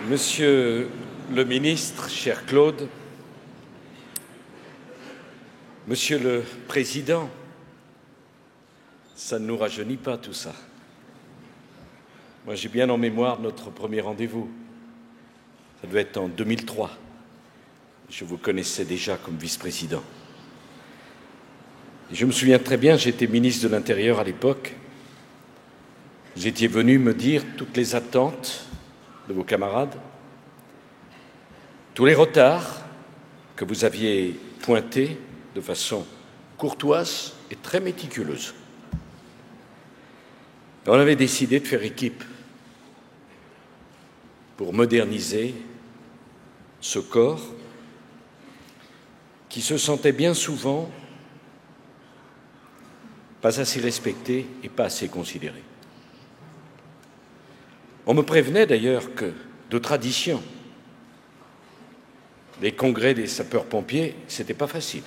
Monsieur le ministre, cher Claude, Monsieur le Président, ça ne nous rajeunit pas tout ça. Moi, j'ai bien en mémoire notre premier rendez-vous. Ça devait être en 2003. Je vous connaissais déjà comme vice-président. Et je me souviens très bien, j'étais ministre de l'Intérieur à l'époque. Vous étiez venu me dire toutes les attentes de vos camarades, tous les retards que vous aviez pointés de façon courtoise et très méticuleuse. Et on avait décidé de faire équipe pour moderniser ce corps qui se sentait bien souvent pas assez respecté et pas assez considéré. On me prévenait d'ailleurs que, de tradition, les congrès des sapeurs-pompiers, c'était pas facile.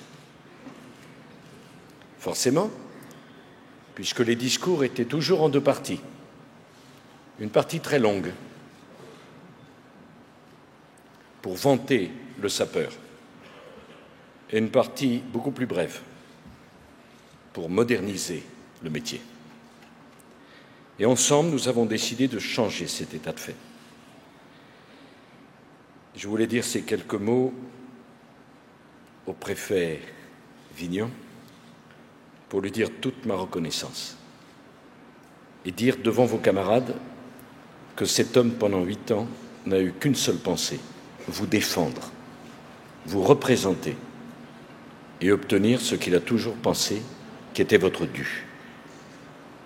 Forcément, puisque les discours étaient toujours en deux parties. Une partie très longue pour vanter le sapeur et une partie beaucoup plus brève pour moderniser le métier. Et ensemble, nous avons décidé de changer cet état de fait. Je voulais dire ces quelques mots au préfet Vignon pour lui dire toute ma reconnaissance et dire devant vos camarades que cet homme, pendant 8 ans, n'a eu qu'une seule pensée, vous défendre, vous représenter et obtenir ce qu'il a toujours pensé qui était votre dû.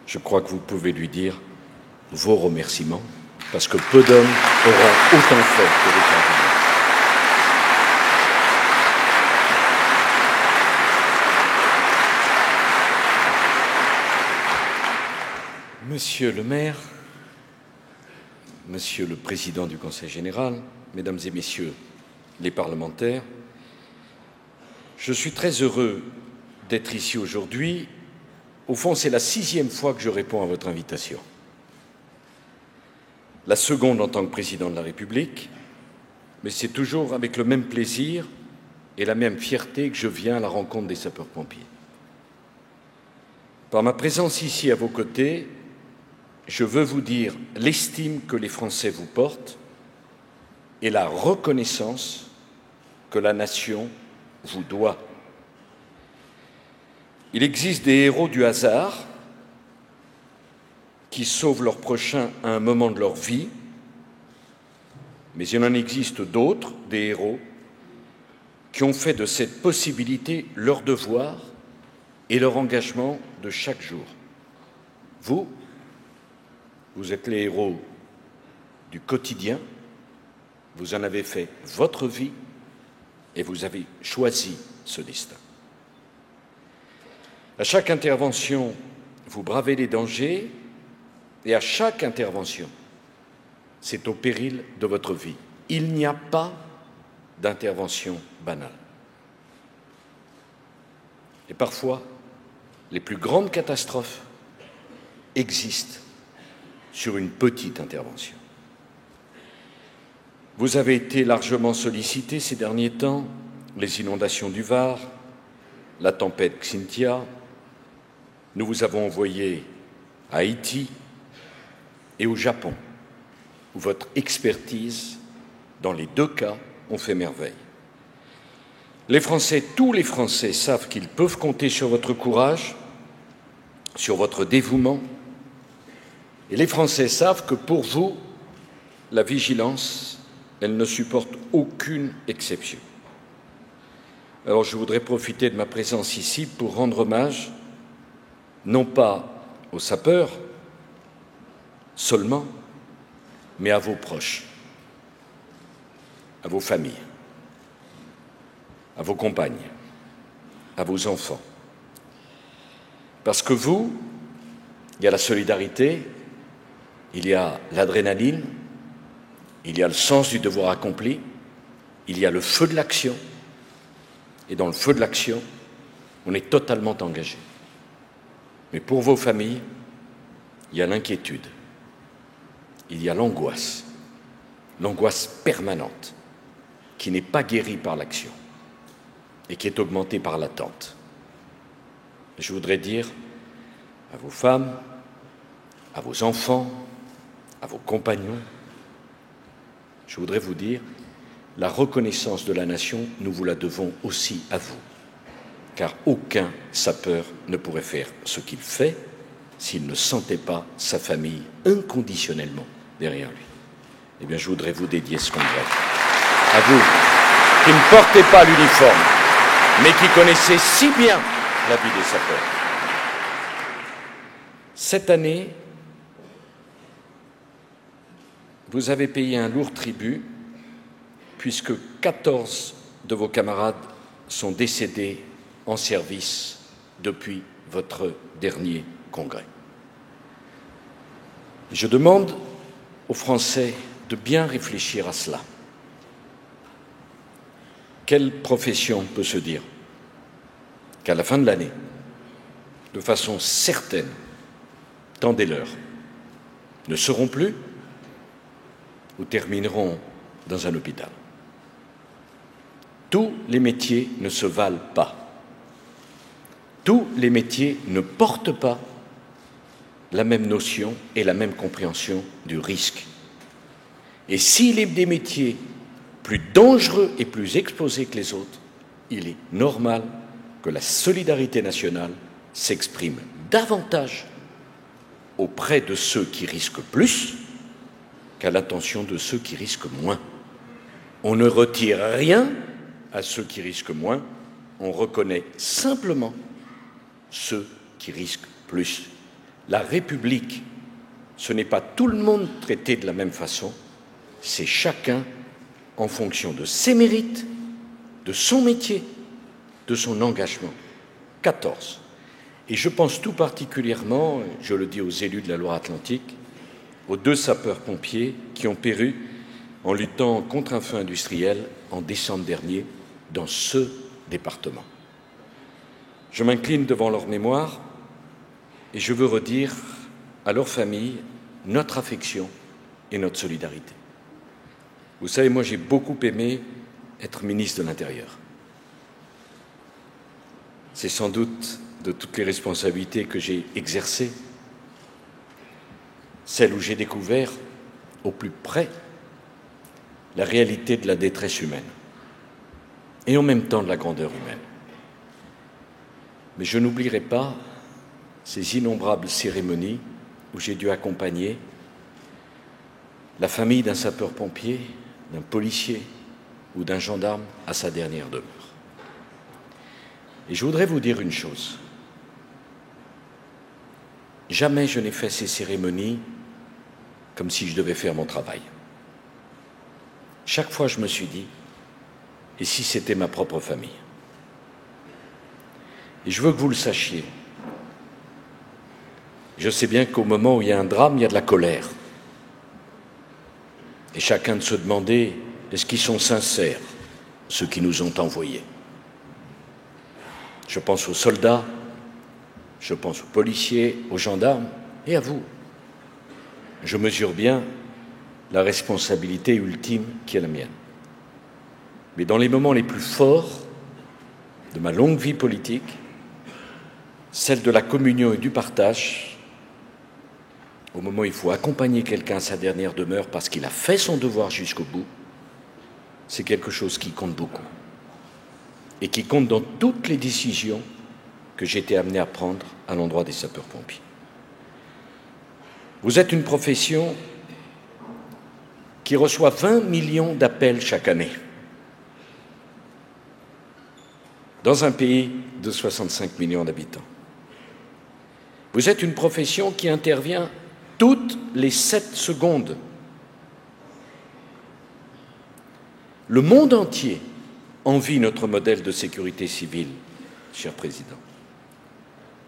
Je crois que vous pouvez lui dire vos remerciements, parce que peu d'hommes auront autant fait que les cardinaux. Monsieur le maire, Monsieur le président du Conseil général, Mesdames et Messieurs les parlementaires, je suis très heureux d'être ici aujourd'hui. Au fond, c'est la 6e fois que je réponds à votre invitation. La seconde en tant que président de la République, mais c'est toujours avec le même plaisir et la même fierté que je viens à la rencontre des sapeurs-pompiers. Par ma présence ici à vos côtés, je veux vous dire l'estime que les Français vous portent et la reconnaissance que la nation vous doit. Il existe des héros du hasard qui sauvent leurs prochains à un moment de leur vie, mais il en existe d'autres, des héros, qui ont fait de cette possibilité leur devoir et leur engagement de chaque jour. Vous êtes les héros du quotidien, vous en avez fait votre vie et vous avez choisi ce destin. À chaque intervention, vous bravez les dangers et à chaque intervention, c'est au péril de votre vie. Il n'y a pas d'intervention banale. Et parfois, les plus grandes catastrophes existent sur une petite intervention. Vous avez été largement sollicité ces derniers temps, les inondations du Var, la tempête Xynthia. Nous vous avons envoyé à Haïti et au Japon, où votre expertise, dans les 2 cas, ont fait merveille. Les Français, tous les Français savent qu'ils peuvent compter sur votre courage, sur votre dévouement, et les Français savent que pour vous, la vigilance, elle ne supporte aucune exception. Alors je voudrais profiter de ma présence ici pour rendre hommage, non pas aux sapeurs seulement, mais à vos proches, à vos familles, à vos compagnes, à vos enfants. Parce que vous, il y a la solidarité, il y a l'adrénaline, il y a le sens du devoir accompli, il y a le feu de l'action, et dans le feu de l'action, on est totalement engagé. Mais pour vos familles, il y a l'inquiétude, il y a l'angoisse, l'angoisse permanente, qui n'est pas guérie par l'action et qui est augmentée par l'attente. Je voudrais dire à vos femmes, à vos enfants, à vos compagnons, je voudrais vous dire, la reconnaissance de la nation, nous vous la devons aussi à vous, car aucun sapeur ne pourrait faire ce qu'il fait s'il ne sentait pas sa famille inconditionnellement derrière lui. Eh bien, je voudrais vous dédier ce congrès. À vous, qui ne portez pas l'uniforme, mais qui connaissez si bien la vie des sapeurs. Cette année, vous avez payé un lourd tribut, puisque 14 de vos camarades sont décédés en service depuis votre dernier congrès. Je demande aux Français de bien réfléchir à cela. Quelle profession peut se dire qu'à la fin de l'année, de façon certaine, tant des leurs ne seront plus ou termineront dans un hôpital? Tous les métiers ne se valent pas. Tous les métiers ne portent pas la même notion et la même compréhension du risque. Et s'il est des métiers plus dangereux et plus exposés que les autres, il est normal que la solidarité nationale s'exprime davantage auprès de ceux qui risquent plus qu'à l'attention de ceux qui risquent moins. On ne retire rien à ceux qui risquent moins, on reconnaît simplement ceux qui risquent plus. La République, ce n'est pas tout le monde traité de la même façon, c'est chacun en fonction de ses mérites, de son métier, de son engagement. 14. Et je pense tout particulièrement, je le dis aux élus de la Loire-Atlantique, aux 2 sapeurs-pompiers qui ont péri en luttant contre un feu industriel en décembre dernier dans ce département. Je m'incline devant leur mémoire et je veux redire à leur famille notre affection et notre solidarité. Vous savez, moi j'ai beaucoup aimé être ministre de l'Intérieur. C'est sans doute de toutes les responsabilités que j'ai exercées, celle où j'ai découvert au plus près la réalité de la détresse humaine et en même temps de la grandeur humaine. Mais je n'oublierai pas ces innombrables cérémonies où j'ai dû accompagner la famille d'un sapeur-pompier, d'un policier ou d'un gendarme à sa dernière demeure. Et je voudrais vous dire une chose. Jamais je n'ai fait ces cérémonies comme si je devais faire mon travail. Chaque fois, je me suis dit, et si c'était ma propre famille? Et je veux que vous le sachiez. Je sais bien qu'au moment où il y a un drame, il y a de la colère. Et chacun de se demander, est-ce qu'ils sont sincères, ceux qui nous ont envoyés? Je pense aux soldats, je pense aux policiers, aux gendarmes et à vous. Je mesure bien la responsabilité ultime qui est la mienne. Mais dans les moments les plus forts de ma longue vie politique, celle de la communion et du partage, au moment où il faut accompagner quelqu'un à sa dernière demeure parce qu'il a fait son devoir jusqu'au bout, c'est quelque chose qui compte beaucoup et qui compte dans toutes les décisions que j'ai été amené à prendre à l'endroit des sapeurs-pompiers. Vous êtes une profession qui reçoit 20 millions d'appels chaque année dans un pays de 65 millions d'habitants. Vous êtes une profession qui intervient toutes les 7 secondes. Le monde entier envie notre modèle de sécurité civile, cher Président.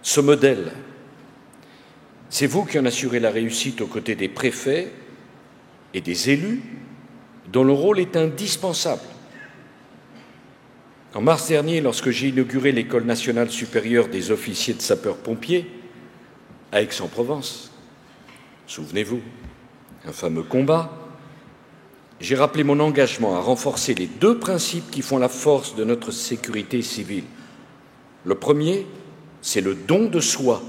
Ce modèle, c'est vous qui en assurez la réussite aux côtés des préfets et des élus, dont le rôle est indispensable. En mars dernier, lorsque j'ai inauguré l'École nationale supérieure des officiers de sapeurs-pompiers à Aix-en-Provence, souvenez-vous, un fameux combat, j'ai rappelé mon engagement à renforcer les deux principes qui font la force de notre sécurité civile. Le premier, c'est le don de soi.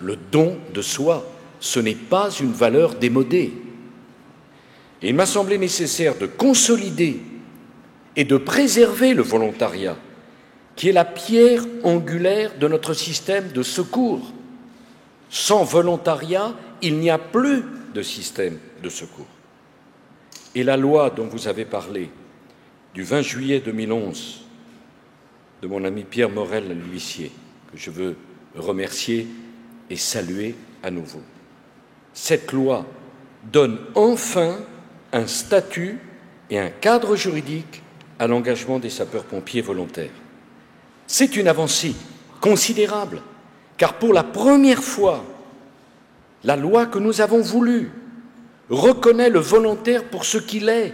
Le don de soi, ce n'est pas une valeur démodée. Et il m'a semblé nécessaire de consolider et de préserver le volontariat, qui est la pierre angulaire de notre système de secours. Sans volontariat, il n'y a plus de système de secours. Et la loi dont vous avez parlé, du 20 juillet 2011, de mon ami Pierre Morel, l'huissier, que je veux remercier et saluer à nouveau. Cette loi donne enfin un statut et un cadre juridique à l'engagement des sapeurs-pompiers volontaires. C'est une avancée considérable, car pour la première fois, la loi que nous avons voulue reconnaît le volontaire pour ce qu'il est,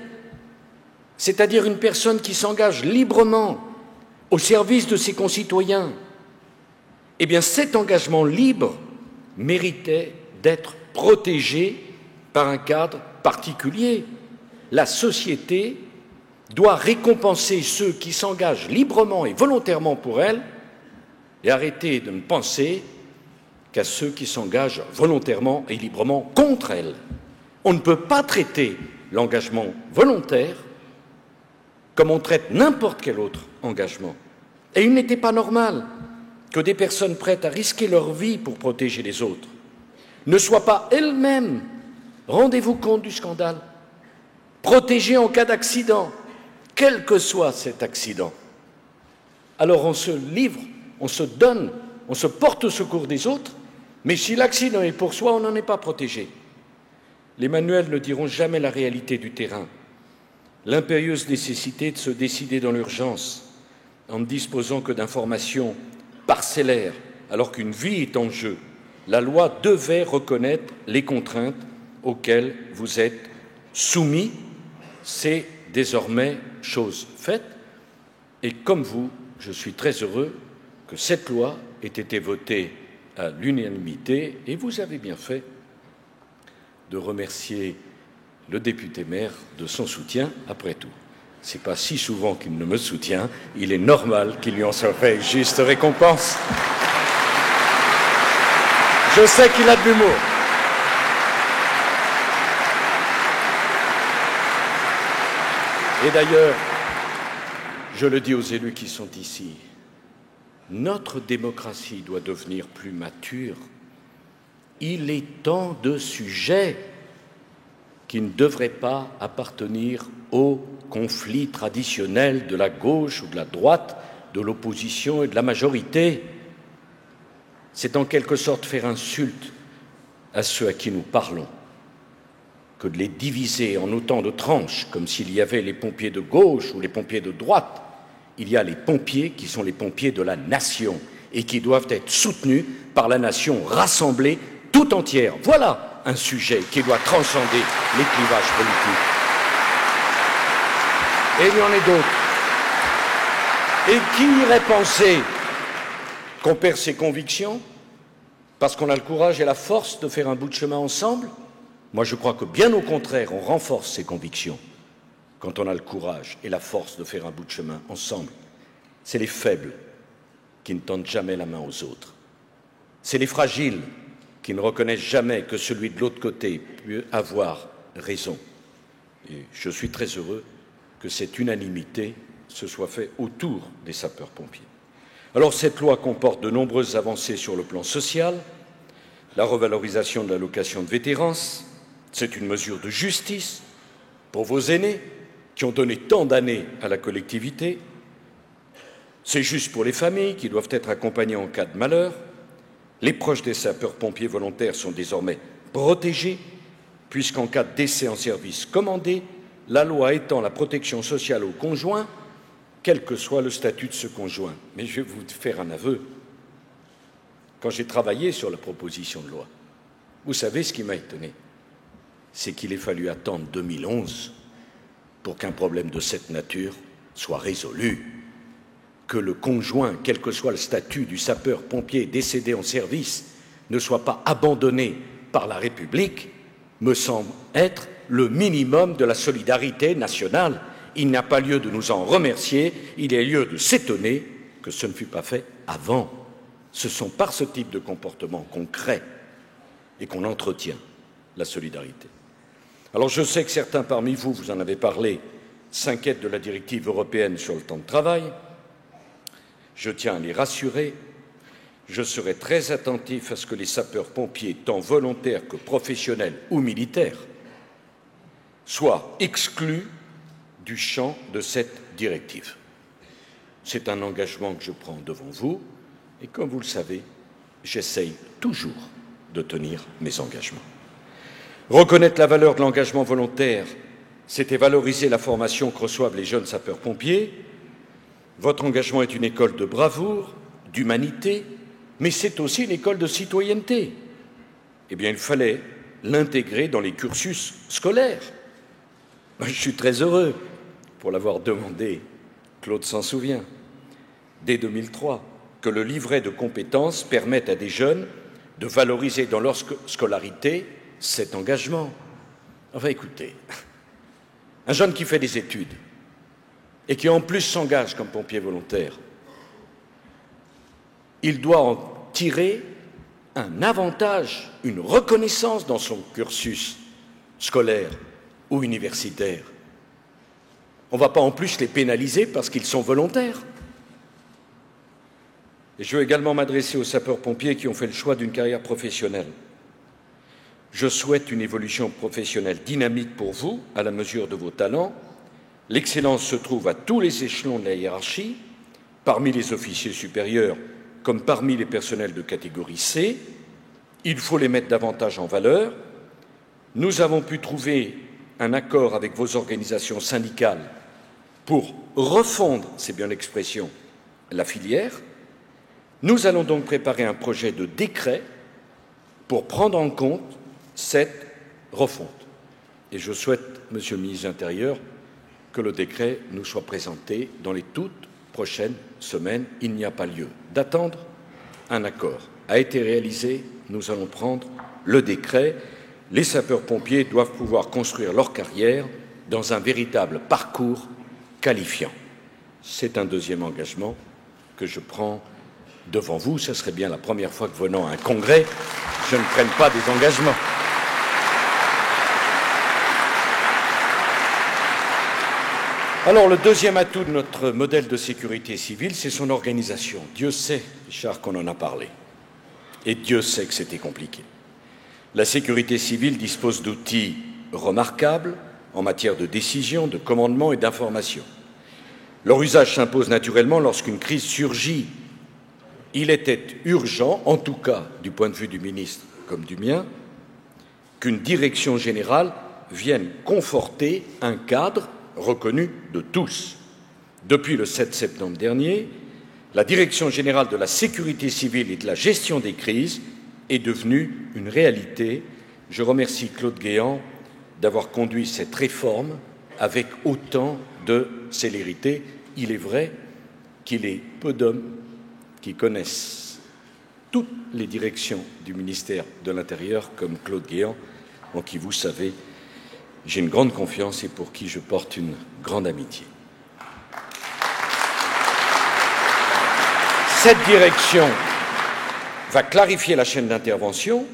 c'est-à-dire une personne qui s'engage librement au service de ses concitoyens. Eh bien, cet engagement libre méritait d'être protégé par un cadre particulier. La société doit récompenser ceux qui s'engagent librement et volontairement pour elle et arrêter de ne penser qu'à ceux qui s'engagent volontairement et librement contre elle. On ne peut pas traiter l'engagement volontaire comme on traite n'importe quel autre engagement. Et il n'était pas normal que des personnes prêtes à risquer leur vie pour protéger les autres ne soient pas elles-mêmes, rendez-vous compte du scandale, protégées en cas d'accident, quel que soit cet accident. Alors on se livre, on se donne, on se porte au secours des autres, mais si l'accident est pour soi, on n'en est pas protégé. Les manuels ne diront jamais la réalité du terrain, l'impérieuse nécessité de se décider dans l'urgence, en ne disposant que d'informations parcellaires, alors qu'une vie est en jeu. La loi devait reconnaître les contraintes auxquelles vous êtes soumis. C'est désormais chose faite. Et comme vous, je suis très heureux que cette loi ait été votée à l'unanimité, et vous avez bien fait de remercier le député-maire de son soutien, après tout. Ce n'est pas si souvent qu'il ne me soutient, il est normal qu'il lui en soit fait juste récompense. Je sais qu'il a de l'humour. Et d'ailleurs, je le dis aux élus qui sont ici, notre démocratie doit devenir plus mature. Il est tant de sujets qui ne devraient pas appartenir au conflit traditionnel de la gauche ou de la droite, de l'opposition et de la majorité. C'est en quelque sorte faire insulte à ceux à qui nous parlons, que de les diviser en autant de tranches, comme s'il y avait les pompiers de gauche ou les pompiers de droite. Il y a les pompiers qui sont les pompiers de la nation et qui doivent être soutenus par la nation rassemblée tout entière. Voilà un sujet qui doit transcender les clivages politiques. Et il y en a d'autres. Et qui irait penser qu'on perd ses convictions parce qu'on a le courage et la force de faire un bout de chemin ensemble? Moi, je crois que bien au contraire, on renforce ses convictions quand on a le courage et la force de faire un bout de chemin ensemble. C'est les faibles qui ne tendent jamais la main aux autres. C'est les fragiles qui ne reconnaissent jamais que celui de l'autre côté peut avoir raison. Et je suis très heureux que cette unanimité se soit faite autour des sapeurs-pompiers. Alors cette loi comporte de nombreuses avancées sur le plan social, la revalorisation de l'allocation de vétérance, c'est une mesure de justice pour vos aînés qui ont donné tant d'années à la collectivité, c'est juste pour les familles qui doivent être accompagnées en cas de malheur. Les proches des sapeurs-pompiers volontaires sont désormais protégés, puisqu'en cas de décès en service commandé, la loi étend la protection sociale aux conjoints, quel que soit le statut de ce conjoint. Mais je vais vous faire un aveu. Quand j'ai travaillé sur la proposition de loi, vous savez ce qui m'a étonné, c'est qu'il ait fallu attendre 2011 pour qu'un problème de cette nature soit résolu, que le conjoint, quel que soit le statut du sapeur-pompier décédé en service, ne soit pas abandonné par la République, me semble être le minimum de la solidarité nationale. Il n'y a pas lieu de nous en remercier, il y a lieu de s'étonner que ce ne fut pas fait avant. Ce sont par ce type de comportement qu'on crée et qu'on entretient la solidarité. Alors je sais que certains parmi vous, vous en avez parlé, s'inquiètent de la directive européenne sur le temps de travail. Je tiens à les rassurer. Je serai très attentif à ce que les sapeurs-pompiers, tant volontaires que professionnels ou militaires, soient exclus du champ de cette directive. C'est un engagement que je prends devant vous et comme vous le savez, j'essaye toujours de tenir mes engagements. Reconnaître la valeur de l'engagement volontaire, c'était valoriser la formation que reçoivent les jeunes sapeurs-pompiers. Votre engagement est une école de bravoure, d'humanité, mais c'est aussi une école de citoyenneté. Eh bien, il fallait l'intégrer dans les cursus scolaires. Je suis très heureux, pour l'avoir demandé, Claude s'en souvient, dès 2003, que le livret de compétences permette à des jeunes de valoriser dans leur scolarité cet engagement. Enfin, écoutez, un jeune qui fait des études et qui en plus s'engage comme pompier volontaire, il doit en tirer un avantage, une reconnaissance dans son cursus scolaire ou universitaire. On ne va pas en plus les pénaliser parce qu'ils sont volontaires. Et je veux également m'adresser aux sapeurs-pompiers qui ont fait le choix d'une carrière professionnelle. Je souhaite une évolution professionnelle dynamique pour vous, à la mesure de vos talents. L'excellence se trouve à tous les échelons de la hiérarchie, parmi les officiers supérieurs comme parmi les personnels de catégorie C. Il faut les mettre davantage en valeur. Nous avons pu trouver un accord avec vos organisations syndicales pour refondre, c'est bien l'expression, la filière. Nous allons donc préparer un projet de décret pour prendre en compte cette refonte. Et je souhaite, Monsieur le ministre de l'Intérieur, que le décret nous soit présenté dans les toutes prochaines semaines. Il n'y a pas lieu d'attendre. Un accord a été réalisé. Nous allons prendre le décret. Les sapeurs-pompiers doivent pouvoir construire leur carrière dans un véritable parcours qualifiant. C'est un deuxième engagement que je prends devant vous. Ce serait bien la première fois que, venant à un congrès, je ne prenne pas des engagements. Alors, le deuxième atout de notre modèle de sécurité civile, c'est son organisation. Dieu sait, Richard, qu'on en a parlé. Et Dieu sait que c'était compliqué. La sécurité civile dispose d'outils remarquables en matière de décision, de commandement et d'information. Leur usage s'impose naturellement lorsqu'une crise surgit. Il était urgent, en tout cas du point de vue du ministre comme du mien, qu'une direction générale vienne conforter un cadre reconnu de tous. Depuis le 7 septembre dernier, la Direction générale de la sécurité civile et de la gestion des crises est devenue une réalité. Je remercie Claude Guéant d'avoir conduit cette réforme avec autant de célérité. Il est vrai qu'il est peu d'hommes qui connaissent toutes les directions du ministère de l'Intérieur comme Claude Guéant, en qui, vous savez, j'ai une grande confiance et pour qui je porte une grande amitié. Cette direction va clarifier la chaîne d'intervention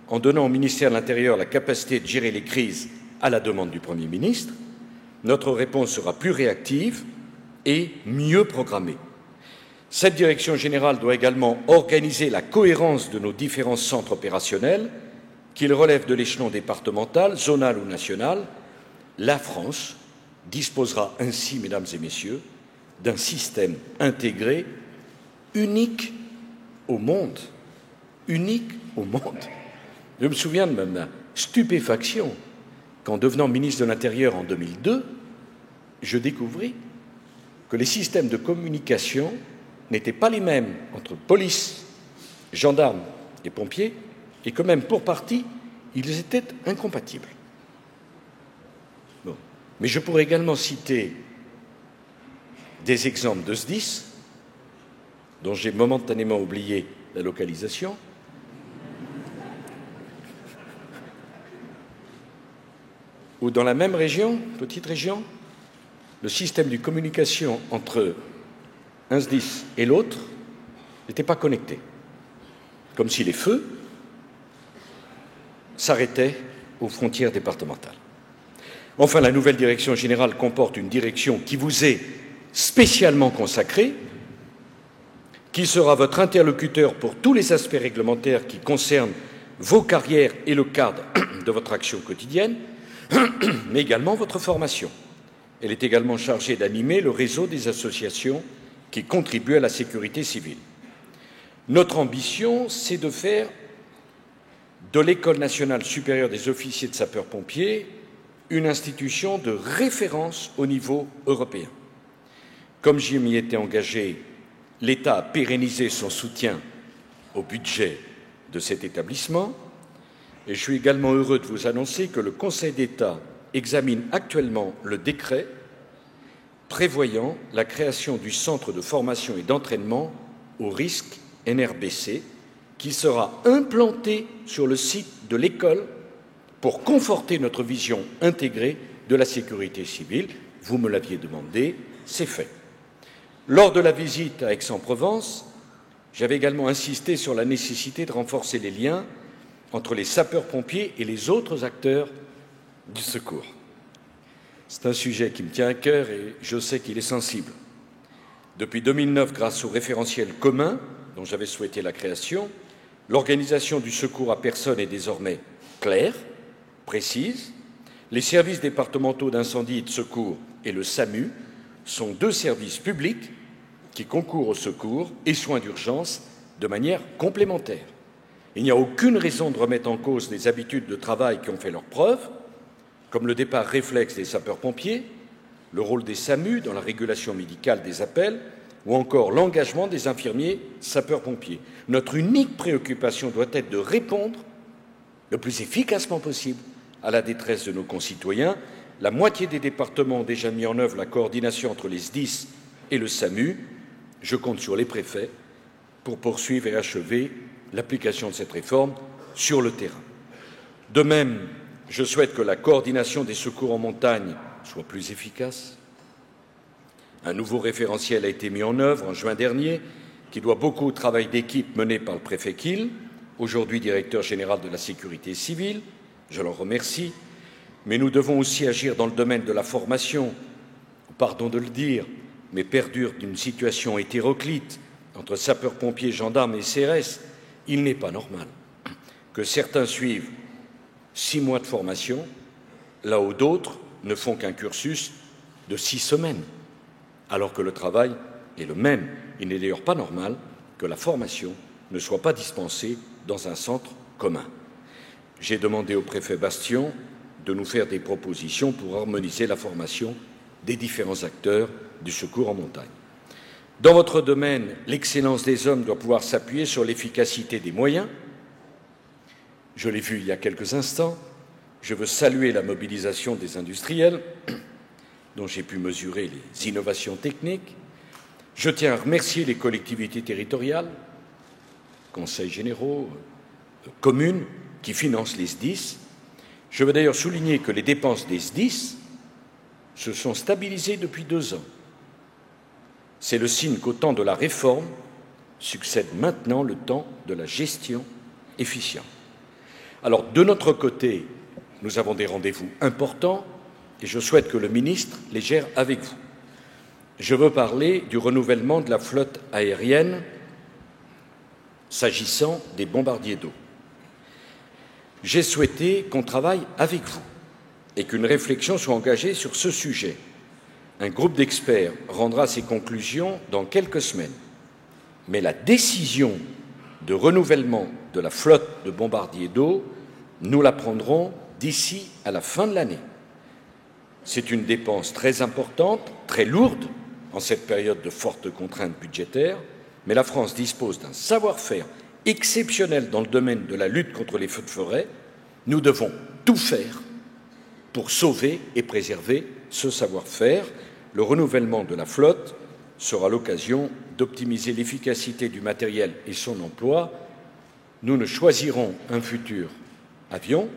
en donnant au ministère de l'Intérieur la capacité de gérer les crises à la demande du Premier ministre. Notre réponse sera plus réactive et mieux programmée. Cette direction générale doit également organiser la cohérence de nos différents centres opérationnels, qu'ils relèvent de l'échelon départemental, zonal ou national. La France disposera ainsi, mesdames et messieurs, d'un système intégré unique au monde. Unique au monde. Je me souviens de ma stupéfaction qu'en devenant ministre de l'Intérieur en 2002, je découvris que les systèmes de communication n'étaient pas les mêmes entre police, gendarmes et pompiers, et que même pour partie, ils étaient incompatibles. Bon. Mais je pourrais également citer des exemples de SDIS, dont j'ai momentanément oublié la localisation, où dans la même région, petite région, le système de communication entre un SDIS et l'autre n'était pas connecté. Comme si les feux s'arrêtaient aux frontières départementales. Enfin, la nouvelle direction générale comporte une direction qui vous est spécialement consacrée, qui sera votre interlocuteur pour tous les aspects réglementaires qui concernent vos carrières et le cadre de votre action quotidienne, mais également votre formation. Elle est également chargée d'animer le réseau des associations qui contribuent à la sécurité civile. Notre ambition, c'est de faire de l'École nationale supérieure des officiers de sapeurs-pompiers une institution de référence au niveau européen. Comme j'y m'y étais engagé, l'État a pérennisé son soutien au budget de cet établissement et je suis également heureux de vous annoncer que le Conseil d'État examine actuellement le décret prévoyant la création du Centre de formation et d'entraînement au risque NRBC qui sera implanté sur le site de l'école pour conforter notre vision intégrée de la sécurité civile. Vous me l'aviez demandé, c'est fait. Lors de la visite à Aix-en-Provence, j'avais également insisté sur la nécessité de renforcer les liens entre les sapeurs-pompiers et les autres acteurs du secours. C'est un sujet qui me tient à cœur et je sais qu'il est sensible. Depuis 2009, grâce au référentiel commun dont j'avais souhaité la création, l'organisation du secours à personne est désormais claire, précise. Les services départementaux d'incendie et de secours et le SAMU sont deux services publics qui concourent au secours et soins d'urgence de manière complémentaire. Il n'y a aucune raison de remettre en cause les habitudes de travail qui ont fait leurs preuves, comme le départ réflexe des sapeurs-pompiers, le rôle des SAMU dans la régulation médicale des appels ou encore l'engagement des infirmiers sapeurs-pompiers. Notre unique préoccupation doit être de répondre le plus efficacement possible à la détresse de nos concitoyens. La moitié des départements ont déjà mis en œuvre la coordination entre les SDIS et le SAMU. Je compte sur les préfets pour poursuivre et achever l'application de cette réforme sur le terrain. De même, je souhaite que la coordination des secours en montagne soit plus efficace. Un nouveau référentiel a été mis en œuvre en juin dernier, qui doit beaucoup au travail d'équipe mené par le préfet Kiel, aujourd'hui directeur général de la sécurité civile. Je l'en remercie. Mais nous devons aussi agir dans le domaine de la formation. Pardon de le dire, mais perdure d'une situation hétéroclite entre sapeurs-pompiers, gendarmes et CRS, il n'est pas normal que certains suivent 6 mois de formation, là où d'autres ne font qu'un cursus de 6 semaines, alors que le travail est le même. Il n'est d'ailleurs pas normal que la formation ne soit pas dispensée dans un centre commun. J'ai demandé au préfet Bastien de nous faire des propositions pour harmoniser la formation des différents acteurs du secours en montagne. Dans votre domaine, l'excellence des hommes doit pouvoir s'appuyer sur l'efficacité des moyens. Je l'ai vu il y a quelques instants. Je veux saluer la mobilisation des industriels, dont j'ai pu mesurer les innovations techniques. Je tiens à remercier les collectivités territoriales, conseils généraux, communes, qui financent les SDIS. Je veux d'ailleurs souligner que les dépenses des SDIS se sont stabilisées depuis 2 ans. C'est le signe qu'au temps de la réforme succède maintenant le temps de la gestion efficiente. Alors, de notre côté, nous avons des rendez-vous importants et je souhaite que le ministre les gère avec vous. Je veux parler du renouvellement de la flotte aérienne s'agissant des bombardiers d'eau. J'ai souhaité qu'on travaille avec vous et qu'une réflexion soit engagée sur ce sujet. Un groupe d'experts rendra ses conclusions dans quelques semaines. Mais la décision de renouvellement de la flotte de bombardiers d'eau, nous la prendrons d'ici à la fin de l'année. C'est une dépense très importante, très lourde en cette période de fortes contraintes budgétaires, mais la France dispose d'un savoir-faire exceptionnel dans le domaine de la lutte contre les feux de forêt. Nous devons tout faire pour sauver et préserver ce savoir-faire. Le renouvellement de la flotte sera l'occasion d'optimiser l'efficacité du matériel et son emploi. Nous ne choisirons un futur avion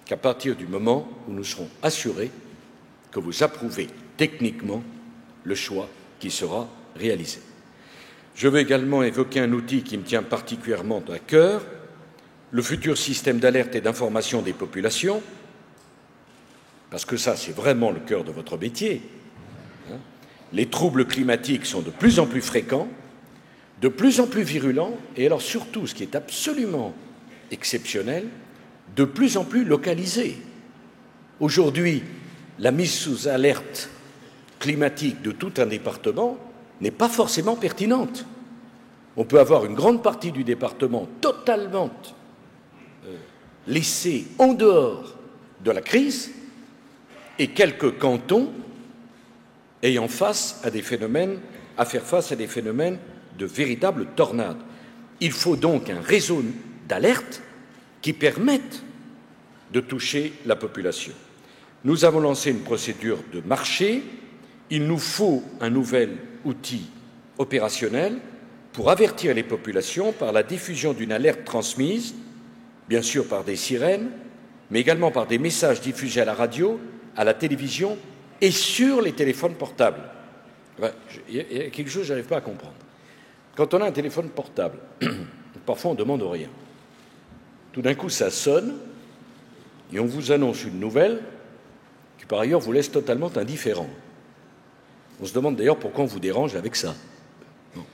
qu'à partir du moment où nous serons assurés que vous approuvez techniquement le choix qui sera réalisé. Je veux également évoquer un outil qui me tient particulièrement à cœur, le futur système d'alerte et d'information des populations, parce que ça, c'est vraiment le cœur de votre métier. Les troubles climatiques sont de plus en plus fréquents, de plus en plus virulents, et alors surtout, ce qui est absolument exceptionnel, de plus en plus localisés. Aujourd'hui, la mise sous alerte climatique de tout un département n'est pas forcément pertinente. On peut avoir une grande partie du département totalement laissée en dehors de la crise et quelques cantons ayant face à des phénomènes, à faire face à des phénomènes de véritables tornades. Il faut donc un réseau d'alerte qui permette de toucher la population. Nous avons lancé une procédure de marché. Il nous faut un nouvel outil opérationnel pour avertir les populations par la diffusion d'une alerte transmise, bien sûr par des sirènes, mais également par des messages diffusés à la radio, à la télévision et sur les téléphones portables. Il y a quelque chose que je n'arrive pas à comprendre. Quand on a un téléphone portable, parfois on ne demande rien. Tout d'un coup, ça sonne et on vous annonce une nouvelle qui, par ailleurs, vous laisse totalement indifférent. On se demande d'ailleurs pourquoi on vous dérange avec ça. Non.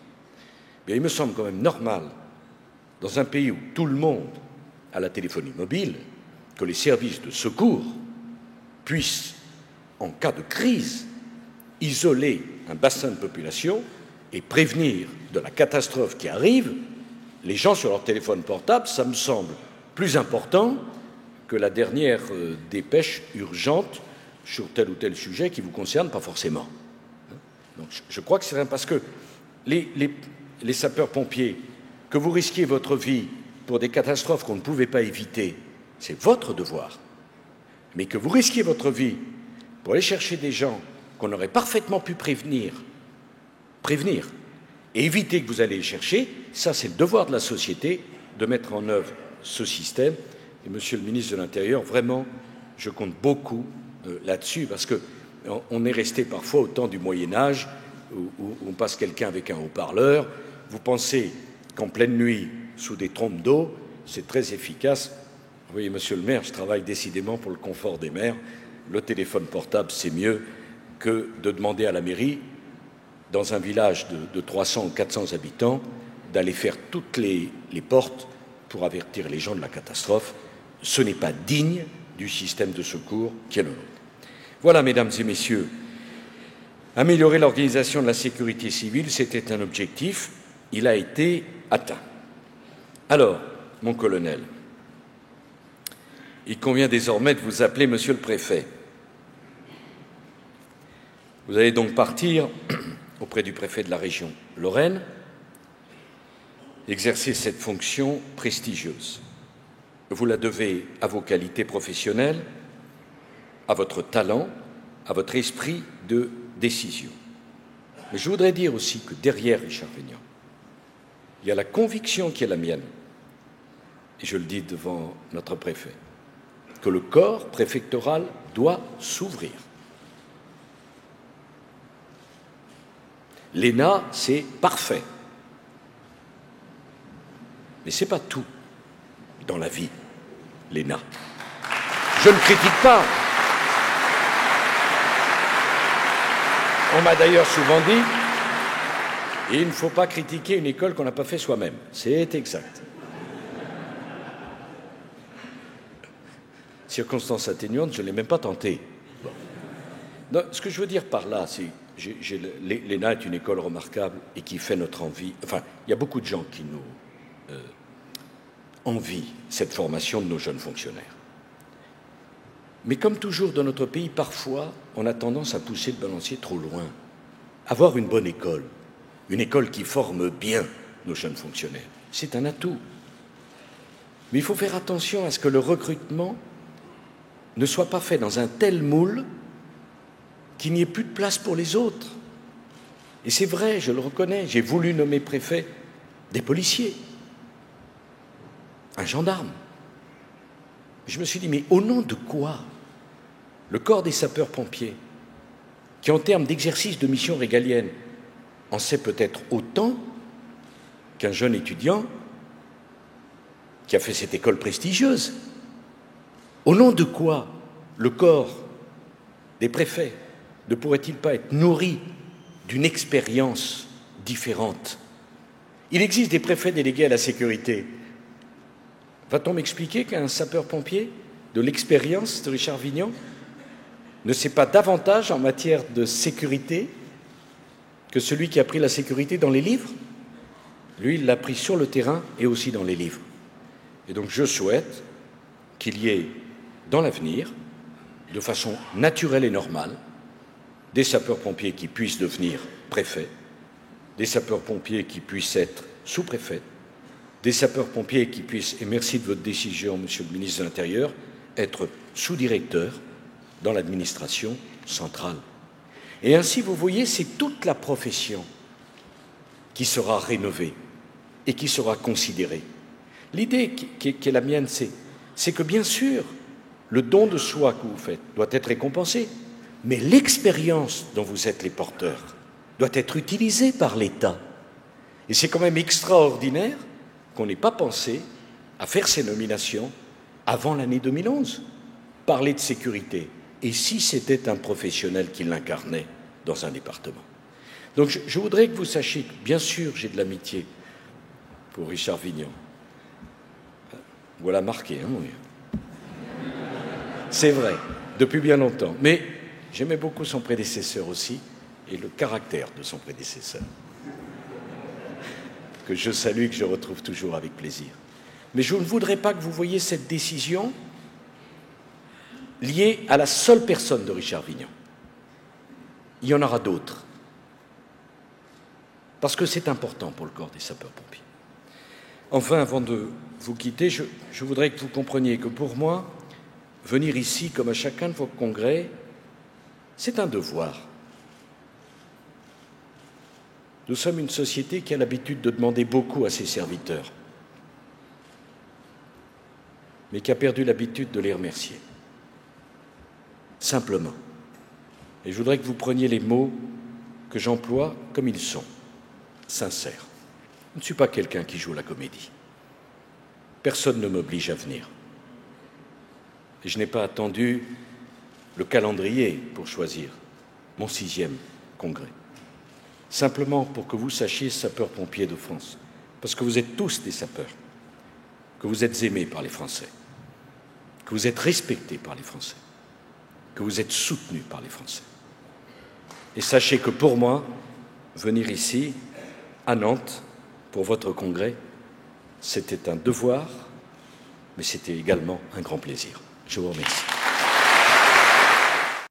Mais il me semble quand même normal, dans un pays où tout le monde a la téléphonie mobile, que les services de secours puissent, en cas de crise, isoler un bassin de population et prévenir de la catastrophe qui arrive les gens sur leur téléphone portable. Ça me semble plus important que la dernière dépêche urgente sur tel ou tel sujet qui ne vous concerne pas forcément. Donc, je crois que c'est rien, parce que les sapeurs-pompiers, que vous risquiez votre vie pour des catastrophes qu'on ne pouvait pas éviter, c'est votre devoir. Mais que vous risquiez votre vie pour aller chercher des gens qu'on aurait parfaitement pu prévenir et éviter que vous alliez les chercher, ça c'est le devoir de la société de mettre en œuvre ce système. Et Monsieur le ministre de l'Intérieur, vraiment, je compte beaucoup là-dessus, parce qu'on est resté parfois au temps du Moyen-Âge, où on passe quelqu'un avec un haut-parleur. Vous pensez qu'en pleine nuit, sous des trompes d'eau, c'est très efficace. Vous voyez, Monsieur le maire, je travaille décidément pour le confort des maires. Le téléphone portable, c'est mieux que de demander à la mairie, dans un village de 300 ou 400 habitants, d'aller faire toutes les portes pour avertir les gens de la catastrophe. Ce n'est pas digne du système de secours qui est le nôtre. Voilà, mesdames et messieurs, améliorer l'organisation de la sécurité civile, c'était un objectif, il a été atteint. Alors, mon colonel, il convient désormais de vous appeler Monsieur le Préfet. Vous allez donc partir auprès du préfet de la région Lorraine, exercer cette fonction prestigieuse. Vous la devez à vos qualités professionnelles, à votre talent, à votre esprit de décision. Mais je voudrais dire aussi que derrière Richard Weignan, il y a la conviction qui est la mienne, et je le dis devant notre préfet, que le corps préfectoral doit s'ouvrir. L'ENA, c'est parfait. Mais ce n'est pas tout dans la vie, l'ENA. Je ne critique pas. On m'a d'ailleurs souvent dit, il ne faut pas critiquer une école qu'on n'a pas fait soi-même. C'est exact. Circonstance atténuante, je ne l'ai même pas tenté. Bon. Non, ce que je veux dire par là, c'est l'ENA est une école remarquable et qui fait notre envie. Enfin, il y a beaucoup de gens qui nous envient cette formation de nos jeunes fonctionnaires. Mais comme toujours dans notre pays, parfois, on a tendance à pousser le balancier trop loin. Avoir une bonne école, une école qui forme bien nos jeunes fonctionnaires, c'est un atout. Mais il faut faire attention à ce que le recrutement ne soit pas fait dans un tel moule qu'il n'y ait plus de place pour les autres. Et c'est vrai, je le reconnais, j'ai voulu nommer préfet des policiers, un gendarme. Je me suis dit, mais au nom de quoi le corps des sapeurs-pompiers, qui en termes d'exercice de mission régalienne en sait peut-être autant qu'un jeune étudiant qui a fait cette école prestigieuse, au nom de quoi le corps des préfets ne pourrait-il pas être nourri d'une expérience différente? Il existe des préfets délégués à la sécurité. Va-t-on m'expliquer qu'un sapeur-pompier de l'expérience de Richard Vignon ne sait pas davantage en matière de sécurité que celui qui a pris la sécurité dans les livres? Lui, il l'a pris sur le terrain et aussi dans les livres. Et donc je souhaite qu'il y ait dans l'avenir, de façon naturelle et normale, des sapeurs-pompiers qui puissent devenir préfets, des sapeurs-pompiers qui puissent être sous-préfets, des sapeurs-pompiers qui puissent, et merci de votre décision, Monsieur le ministre de l'Intérieur, être sous-directeurs dans l'administration centrale. Et ainsi, vous voyez, c'est toute la profession qui sera rénovée et qui sera considérée. L'idée qui est la mienne, c'est que bien sûr, le don de soi que vous faites doit être récompensé, mais l'expérience dont vous êtes les porteurs doit être utilisée par l'État. Et c'est quand même extraordinaire qu'on n'ait pas pensé à faire ces nominations avant l'année 2011. Parler de sécurité, et si c'était un professionnel qui l'incarnait dans un département. Donc je voudrais que vous sachiez que, bien sûr, j'ai de l'amitié pour Richard Vignon. Voilà marqué, hein, mon vieux. C'est vrai, depuis bien longtemps. Mais j'aimais beaucoup son prédécesseur aussi, et le caractère de son prédécesseur, que je salue et que je retrouve toujours avec plaisir. Mais je ne voudrais pas que vous voyiez cette décision liée à la seule personne de Richard Vignon. Il y en aura d'autres, parce que c'est important pour le corps des sapeurs-pompiers. Enfin, avant de vous quitter, je voudrais que vous compreniez que pour moi, venir ici, comme à chacun de vos congrès, c'est un devoir. Nous sommes une société qui a l'habitude de demander beaucoup à ses serviteurs, mais qui a perdu l'habitude de les remercier. Simplement. Et je voudrais que vous preniez les mots que j'emploie comme ils sont, sincères. Je ne suis pas quelqu'un qui joue la comédie. Personne ne m'oblige à venir. Et je n'ai pas attendu le calendrier pour choisir mon 6e congrès. Simplement pour que vous sachiez, sapeurs-pompiers de France, parce que vous êtes tous des sapeurs, que vous êtes aimés par les Français, que vous êtes respectés par les Français, que vous êtes soutenus par les Français. Et sachez que pour moi, venir ici, à Nantes, pour votre congrès, c'était un devoir, mais c'était également un grand plaisir. Je vous remercie.